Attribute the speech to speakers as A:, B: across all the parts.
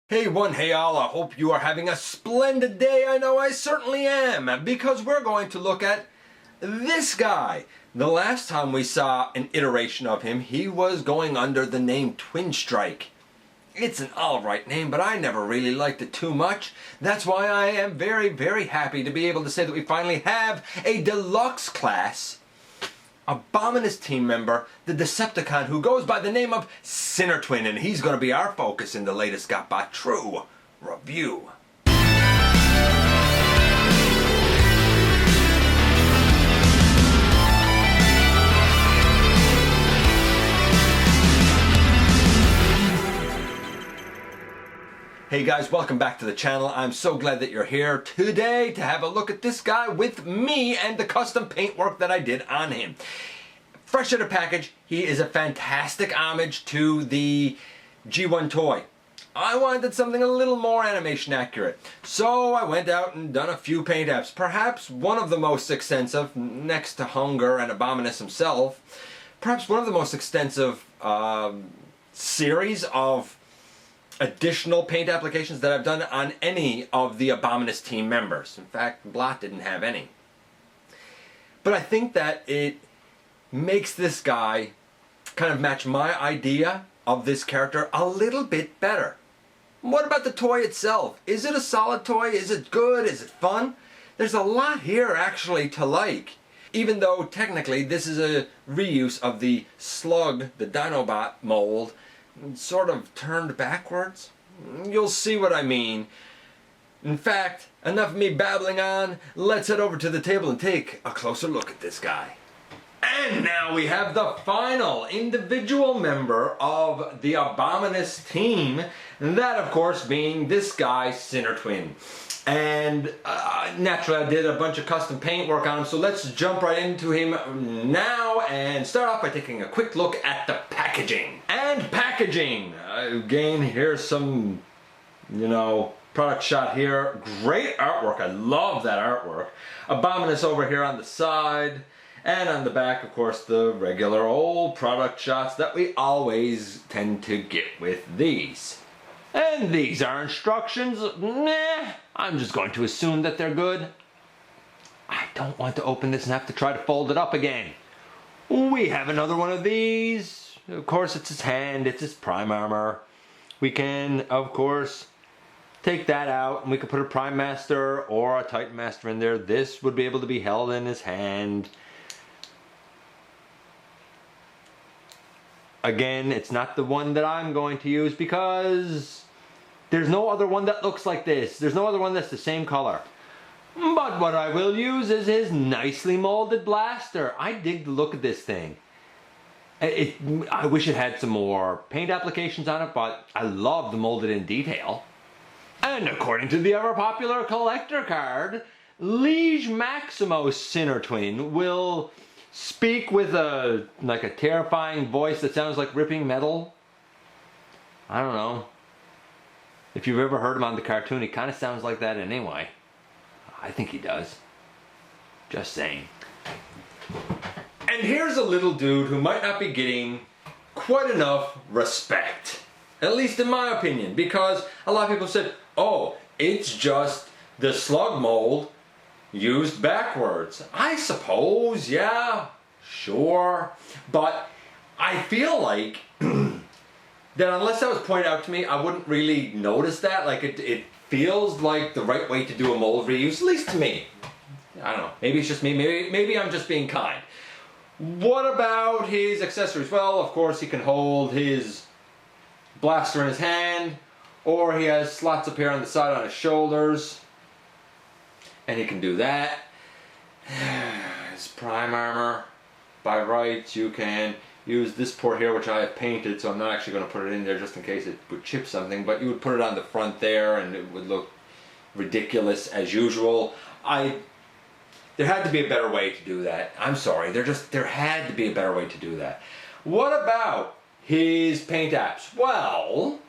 A: Hey one, hey all, I hope you are having a splendid day. I know I certainly am, because we're going to look at this guy. The last time we saw an iteration of him, he was going under the name Twin Strike. It's an alright name, but I never really liked it too much. That's why I am very, very happy to be able to say that we finally have a deluxe class Abominus team member, the Decepticon, who goes by the name of Sinnertwin, and he's going to be our focus in the latest GotBot True review. Hey guys, welcome back to the channel. I'm so glad that you're here today to have a look at this guy with me and the custom paintwork that I did on him. Fresh out of package, he is a fantastic homage to the G1 toy. I wanted something a little more animation accurate, so I went out and done a few paint apps. Perhaps one of the most extensive, next to Hunger and Abominus himself, perhaps one of the most extensive series of additional paint applications that I've done on any of the Abominus team members. In fact, Blot didn't have any. But I think that it makes this guy kind of match my idea of this character a little bit better. What about the toy itself? Is it a solid toy? Is it good? Is it fun? There's a lot here actually to like. Even though technically this is a reuse of the Slug, the Dinobot mold, sort of turned backwards. You'll see what I mean. In fact, enough of me babbling on. Let's head over to the table and take a closer look at this guy. And now we have the final individual member of the Abominus team. That, of course, being this guy, Sinnertwin. And naturally I did a bunch of custom paint work on him, so let's jump right into him now and start off by taking a quick look at the packaging. And packaging! Again, here's some, product shot here. Great artwork, I love that artwork. Abominus over here on the side, and on the back, of course, the regular old product shots that we always tend to get with these. And these are instructions. Nah, I'm just going to assume that they're good. I don't want to open this and have to try to fold it up again. We have another one of these. Of course, it's his hand, it's his prime armor. We can, of course, take that out and we can put a prime master or a titan master in there. This would be able to be held in his hand. Again, it's not the one that I'm going to use because there's no other one that looks like this. There's no other one that's the same color. But what I will use is his nicely molded blaster. I dig the look of this thing. I wish it had some more paint applications on it, but I love the molded in detail. And according to the ever popular collector card, Liege Maximus Sinnertwin will speak with a terrifying voice that sounds like ripping metal. I don't know. If you've ever heard him on the cartoon, he kind of sounds like that anyway. I think he does. Just saying. And here's a little dude who might not be getting quite enough respect. At least in my opinion. Because a lot of people said, oh, it's just the Slug mold used backwards. I suppose, yeah, sure. But I feel like that unless that was pointed out to me, I wouldn't really notice that. Like it feels like the right way to do a mold reuse, at least to me. I don't know, maybe it's just me, maybe I'm just being kind. What about his accessories? Well, of course he can hold his blaster in his hand, or he has slots up here on the side on his shoulders, and he can do that. His prime armor, by rights you can use this port here, which I have painted, so I'm not actually going to put it in there just in case it would chip something, but you would put it on the front there and it would look ridiculous as usual. There had to be a better way to do that. I'm sorry, there had to be a better way to do that. What about his paint apps? Well,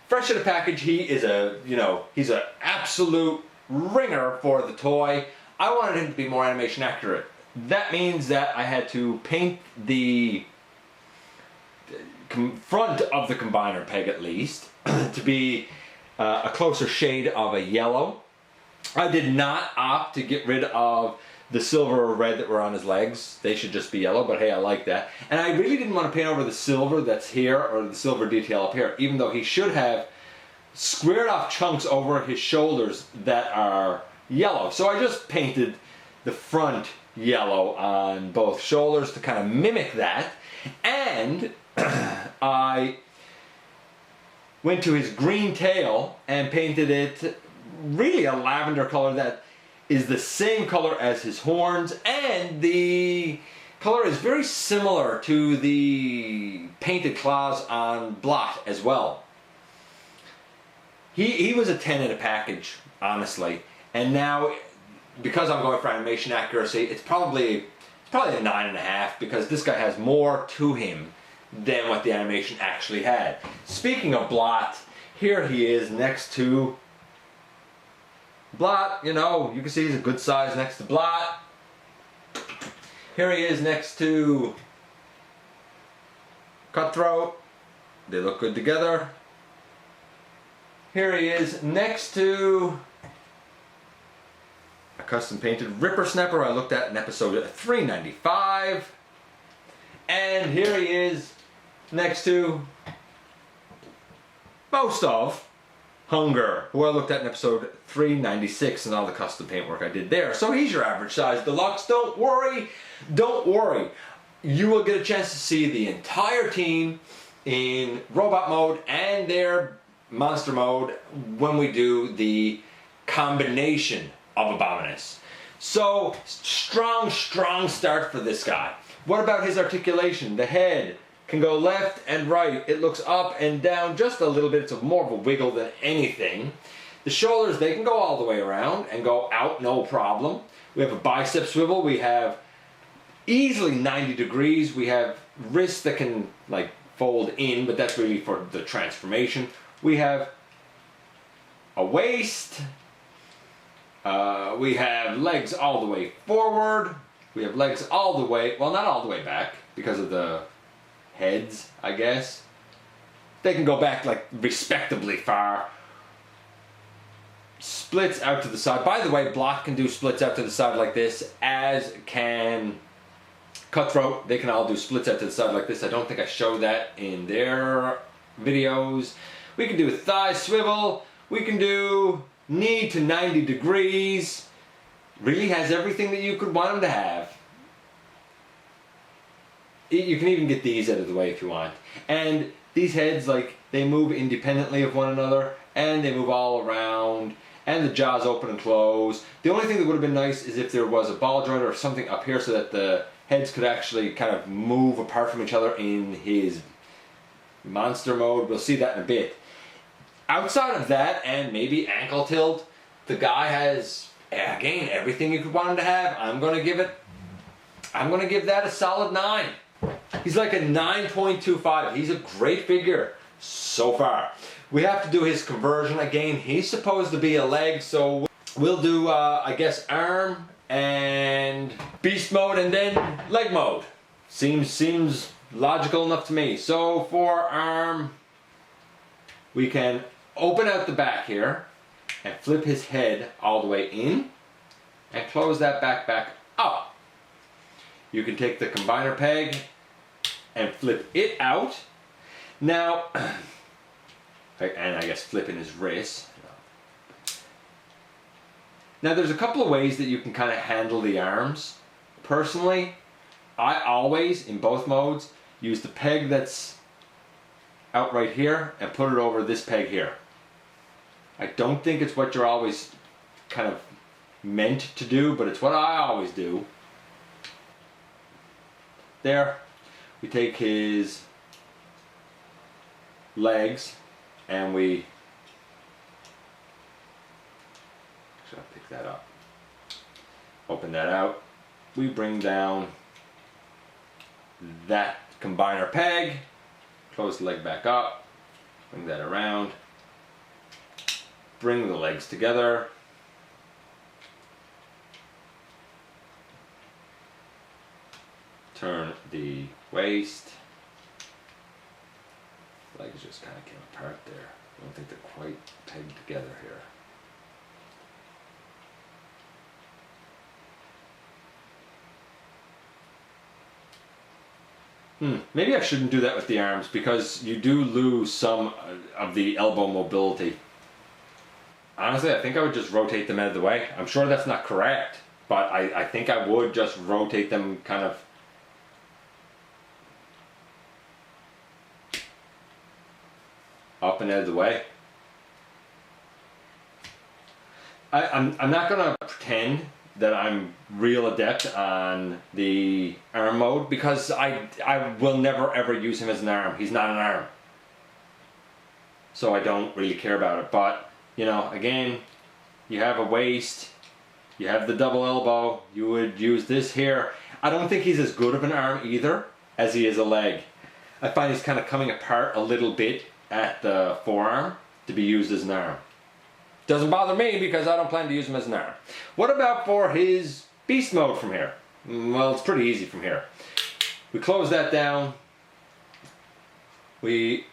A: fresh out of package, he is he's an absolute ringer for the toy. I wanted him to be more animation accurate. That means that I had to paint the front of the combiner peg at least to be a closer shade of a yellow. I did not opt to get rid of the silver or red that were on his legs. They should just be yellow, but hey, I like that. And I really didn't want to paint over the silver that's here or the silver detail up here, even though he should have squared off chunks over his shoulders that are yellow. So I just painted the front yellow on both shoulders to kind of mimic that. And I went to his green tail and painted it really a lavender color that is the same color as his horns, and the color is very similar to the painted claws on Blot as well. He was a 10 in a package, honestly, and now because I'm going for animation accuracy, it's probably a 9.5 because this guy has more to him than what the animation actually had. Speaking of Blot, here he is next to Blot. You know, you can see he's a good size next to Blot. Here he is next to Cutthroat. They look good together. Here he is next to a custom painted Ripper Snapper I looked at in episode 395. And here he is next to most of Hunger, who I looked at in episode 396 and all the custom paintwork I did there. So he's your average size deluxe. Don't worry, don't worry. You will get a chance to see the entire team in robot mode and their monster mode when we do the combination of Abominus. So strong start for this guy. What about his articulation? The head can go left and right. It looks up and down just a little bit. It's more of a wiggle than anything. The shoulders, they can go all the way around and go out, no problem. We have a bicep swivel. We have easily 90 degrees. We have wrists that can like fold in, but that's really for the transformation. We have a waist. We have legs all the way forward. We have legs all the way, well, not all the way back because of the heads, I guess. They can go back like respectably far. Splits out to the side. By the way, Block can do splits out to the side like this, as can Cutthroat. They can all do splits out to the side like this. I don't think I showed that in their videos. We can do a thigh swivel. We can do knee to 90 degrees. Really has everything that you could want him to have. You can even get these out of the way if you want. And these heads, like, they move independently of one another, and they move all around, and the jaws open and close. The only thing that would have been nice is if there was a ball joint or something up here so that the heads could actually kind of move apart from each other in his monster mode. We'll see that in a bit. Outside of that, and maybe ankle tilt, the guy has, again, everything you could want him to have. I'm gonna give that a solid 9. He's like a 9.25. He's a great figure so far. We have to do his conversion again. He's supposed to be a leg, so we'll do, I guess, arm and beast mode and then leg mode. Seems logical enough to me. So for arm, we can open out the back here and flip his head all the way in and close that back up. You can take the combiner peg and flip it out. Now, and I guess flipping his wrist. Now there's a couple of ways that you can kind of handle the arms. Personally, I always, in both modes, use the peg that's out right here and put it over this peg here. I don't think it's what you're always kind of meant to do, but it's what I always do. There, we take his legs and we, actually I'll pick that up, open that out, we bring down that combiner peg, close the leg back up, bring that around, bring the legs together, turn the waist, legs just kind of came apart there. I don't think they're quite pegged together here. Maybe I shouldn't do that with the arms because you do lose some of the elbow mobility. Honestly, I think I would just rotate them out of the way. I'm sure that's not correct, but I think I would just rotate them kind of up and out of the way. I'm not going to pretend that I'm real adept on the arm mode because I will never ever use him as an arm. He's not an arm. So I don't really care about it. But, you know, again, you have a waist, you have the double elbow, you would use this here. I don't think he's as good of an arm either as he is a leg. I find he's kind of coming apart a little bit at the forearm to be used as an arm. Doesn't bother me because I don't plan to use him as an arm. What about for his beast mode from here? Well, it's pretty easy from here. We close that down. We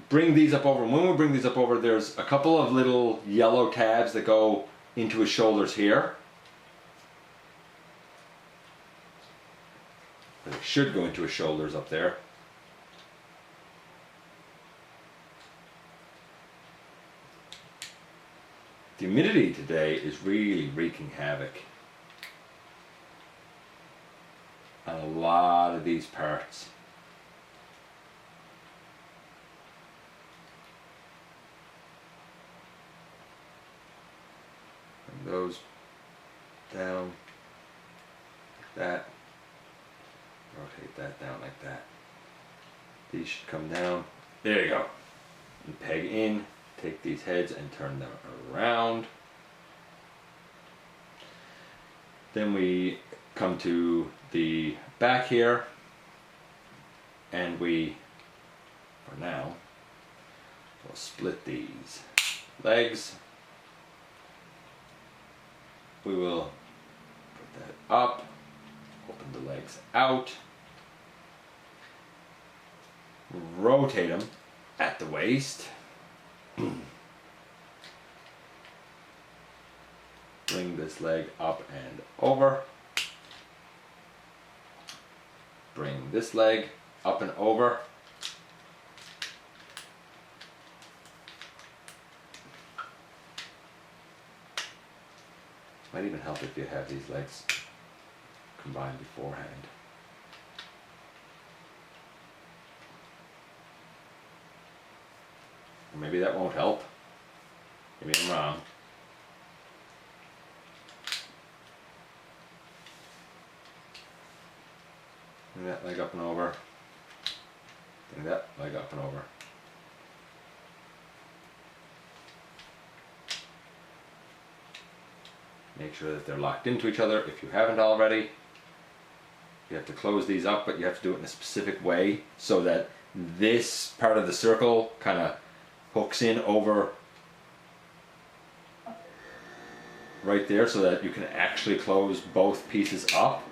A: bring these up over. When we bring these up over, there's a couple of little yellow tabs that go into his shoulders here. They should go into his shoulders up there. The humidity today is really wreaking havoc on a lot of these parts. Bring those down like that. Rotate that down like that. These should come down. There you go. And peg in. Take these heads and turn them around. Then we come to the back here and we, for now, will split these legs. We will put that up, open the legs out, rotate them at the waist. Bring this leg up and over. Bring this leg up and over. Might even help if you have these legs combined beforehand. Or maybe that won't help. Maybe I'm wrong. Bring that leg up and over. Bring that leg up and over. Make sure that they're locked into each other if you haven't already. You have to close these up, but you have to do it in a specific way so that this part of the circle kind of hooks in over right there so that you can actually close both pieces up.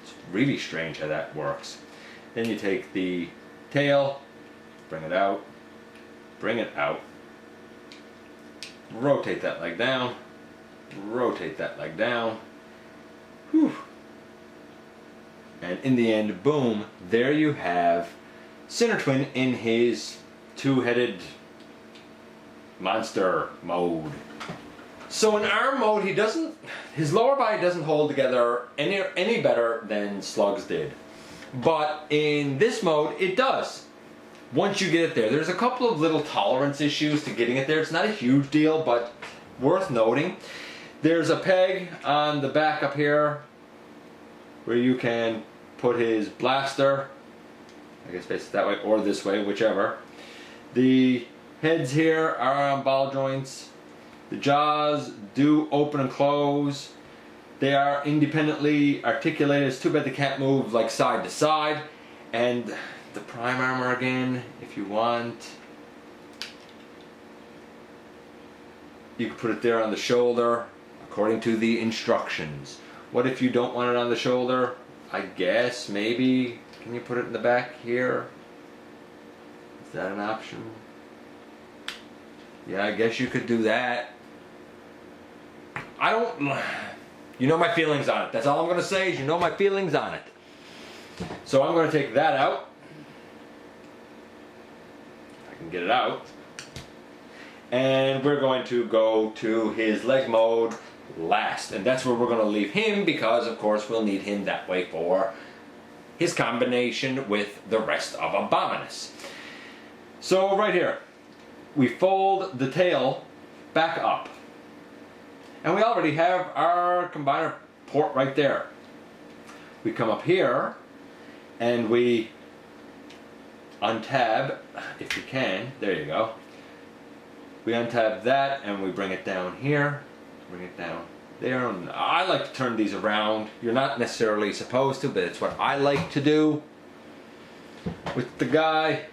A: It's really strange how that works. Then you take the tail, bring it out, rotate that leg down, rotate that leg down. Whew. And in the end, boom, there you have Sinnertwin in his two-headed monster mode. So in arm mode, his lower body doesn't hold together any better than Slugs did. But in this mode, it does. Once you get it there, there's a couple of little tolerance issues to getting it there. It's not a huge deal, but worth noting. There's a peg on the back up here where you can put his blaster, I guess face it that way or this way, whichever. The heads here are on ball joints. The jaws do open and close. They are independently articulated. It's too bad they can't move like side to side. And the prime armor again, if you want, you can put it there on the shoulder according to the instructions. What if you don't want it on the shoulder? I guess maybe, can you put it in the back here? Is that an option? Yeah, I guess you could do that. I don't... You know my feelings on it. That's all I'm going to say is you know my feelings on it. So I'm going to take that out. If I can get it out. And we're going to go to his leg mode last. And that's where we're going to leave him because, of course, we'll need him that way for his combination with the rest of Abominus. So right here, we fold the tail back up. And we already have our combiner port right there. We come up here and we untab, if you can, there you go. We untab that and we bring it down here, bring it down there. And I like to turn these around. You're not necessarily supposed to, but it's what I like to do with the guy.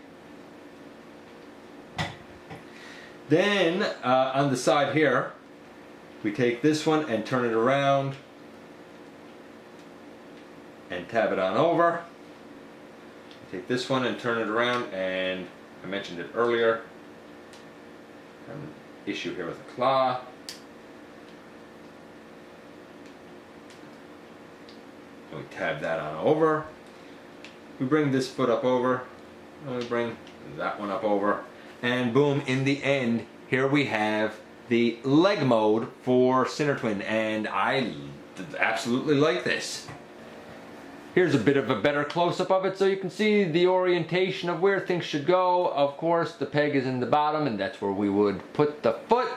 A: Then on the side here, we take this one and turn it around and tab it on over. Take this one and turn it around, and I mentioned it earlier. An issue here with the claw. And we tab that on over. We bring this foot up over, and we bring that one up over, and boom, in the end, here we have the leg mode for Sinnertwin, and I absolutely like this. Here's a bit of a better close-up of it so you can see the orientation of where things should go. Of course, the peg is in the bottom, and that's where we would put the foot.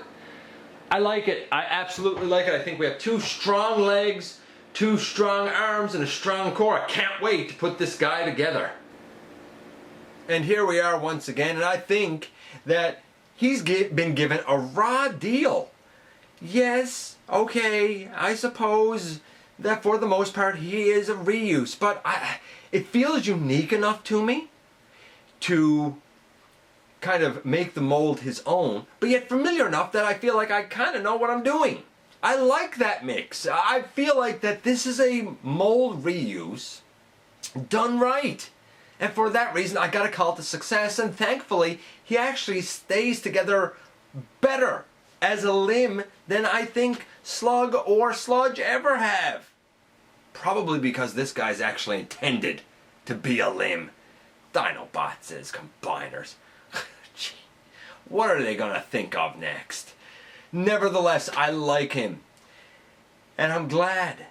A: I like it. I absolutely like it. I think we have two strong legs, two strong arms, and a strong core. I can't wait to put this guy together. And here we are once again, and I think that he's been given a raw deal. Yes, okay, I suppose that for the most part he is a reuse, but it feels unique enough to me to kind of make the mold his own, but yet familiar enough that I feel like I kind of know what I'm doing. I like that mix. I feel like that this is a mold reuse done right. And for that reason, I got to call it a success, and thankfully, he actually stays together better as a limb than I think Slug or Sludge ever have. Probably because this guy's actually intended to be a limb. Dinobot says combiners. Gee, what are they going to think of next? Nevertheless, I like him. And I'm glad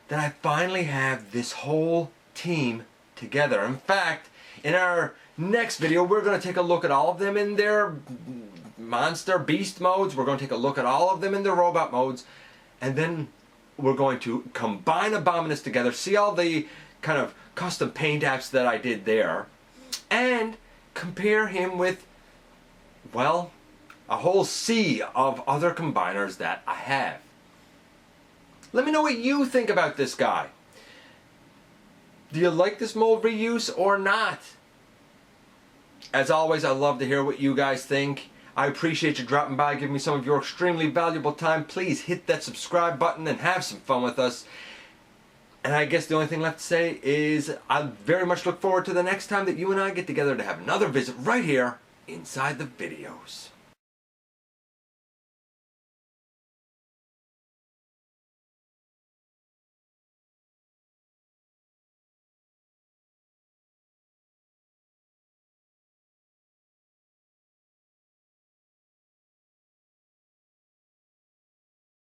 A: that I finally have this whole team together. In fact, in our next video, we're going to take a look at all of them in their monster beast modes. We're going to take a look at all of them in their robot modes, and then we're going to combine Abominus together, see all the kind of custom paint apps that I did there, and compare him with, well, a whole sea of other combiners that I have. Let me know what you think about this guy. Do you like this mold reuse or not? As always, I love to hear what you guys think. I appreciate you dropping by, giving me some of your extremely valuable time. Please hit that subscribe button and have some fun with us. And I guess the only thing left to say is I very much look forward to the next time that you and I get together to have another visit right here inside the videos.